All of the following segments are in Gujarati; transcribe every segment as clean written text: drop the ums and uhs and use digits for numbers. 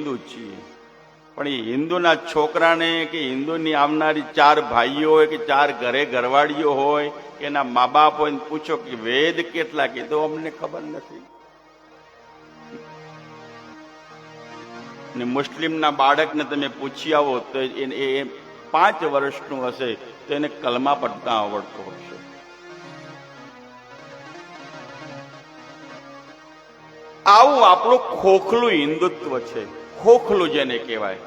હિન્દુ છીએ, પણ એ હિન્દુના છોકરાને કે હિન્દુની આવનારી 4 ભાઈઓ હોય કે 4 ઘરે ઘરવાળીઓ હોય કે એના મા બાપ હોય ને પૂછો કે વેદ કેટલા કીધો, અમને ખબર નથી. ને મુસ્લિમના બાળકને તમે પૂછી આવો તો એ 5 વર્ષનું હશે તો એને કલમા પડતા આવડતો હશે. આવું આપણું ખોખલું હિન્દુત્વ છે, ખોખલું જેને કહેવાય.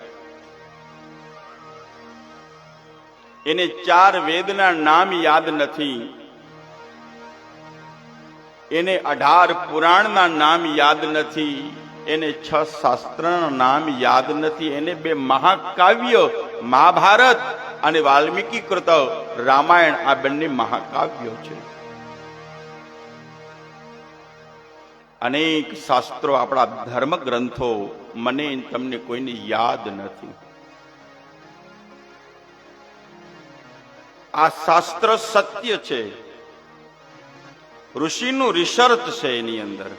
એને 4 વેદના નામ યાદ નથી, એને 18 પુરાણના નામ યાદ નથી, એને 6 શાસ્ત્રના નામ યાદ નથી, એને 2 મહાકાવ્ય મહાભારત અને વાલ્મીકી કૃત રામાયણ આ બંને મહાકાવ્યો છે. અનેક શાસ્ત્રો આપણા ધર્મ ગ્રંથો મને તમને કોઈને યાદ નથી. આ શાસ્ત્ર સત્ય છે, ઋષિનું રિસર્ચ છે. એની અંદર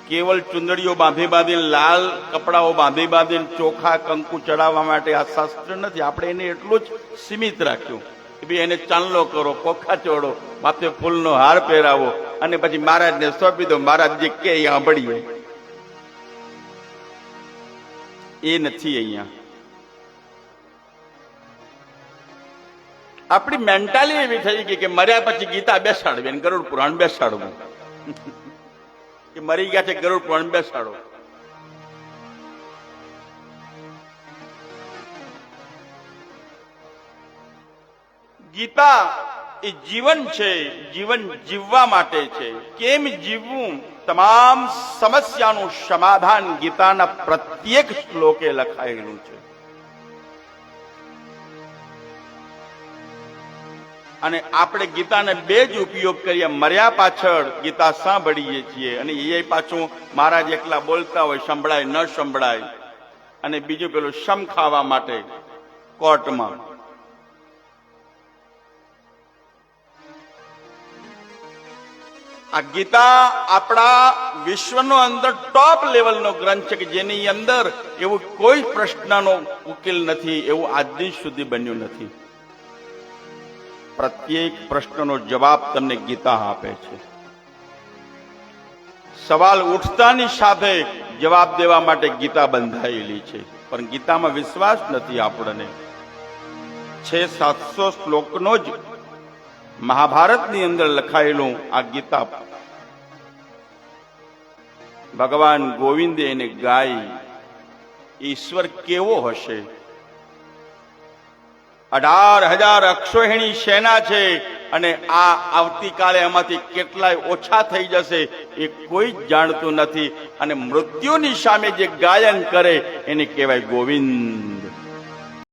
કેવલ ચુંદડીઓ બાંધી બાંધીને, લાલ કપડાઓ બાંધી બાંધીને ચોખા કંકુ ચડાવવા માટે આ શાસ્ત્ર નથી. આપણે એને એટલું જ સીમિત રાખ્યું કે ભાઈ એને ચાંદલો કરો, પોખા ચોડો, માથે ફૂલનો હાર પહેરાવો અને પછી મહારાજને સોંપી દો, મહારાજ જે કે સાંભળીએ. એ નથી. અહીંયા આપણી મેન્ટાલિટી એવી થઈ ગઈ કે મર્યા પછી ગીતા બેસાડવી અને ગરુડ પુરાણ બેસાડવું, કે મરી ગયા છે ગરુડ પુરાણ બેસાડો. ગીતા એ જીવન છે, જીવન જીવવા માટે છે. કેમ જીવવું, તમામ સમસ્યાનું સમાધાન ગીતાના પ્રત્યેક શ્લોકે લખાયેલું છે. અને આપણે ગીતાને 2 જ ઉપયોગ કરીએ. મર્યા પાછળ ગીતા સાંભળીએ છીએ અને એ પાછું મહારાજ એકલા બોલતા હોય, સંભળાય ન સંભળાય. અને બીજું પેલું શમ ખાવા માટે કોર્ટમાં. આ ગીતા આપણા વિશ્વનો અંદર ટોપ લેવલનો ગ્રંથ છે કે જેની અંદર એવું કોઈ પ્રશ્નનો ઉકેલ નથી, એવું આજ દિન સુધી બન્યું નથી. પ્રત્યેક પ્રશ્નનો જવાબ તમને ગીતા આપે છે. સવાલ ઉઠતાની સાથે જવાબ દેવા માટે ગીતા બંધાયેલી છે, પણ ગીતામાં વિશ્વાસ નથી આપણને. 600-700 શ્લોકનો જ મહાભારતની અંદર લખાયેલું આ ગીતા ભગવાન ગોવિંદે એને ગાઈ. ઈશ્વર કેવો હશે? 18,000 અક્ષોહિણી સેના છે અને આ આવતીકાલે એમાંથી કેટલાય ઓછા થઈ જશે એ કોઈ જ જાણતું નથી. અને મૃત્યુની સામે જે ગાયન કરે એને કહેવાય ગોવિંદ.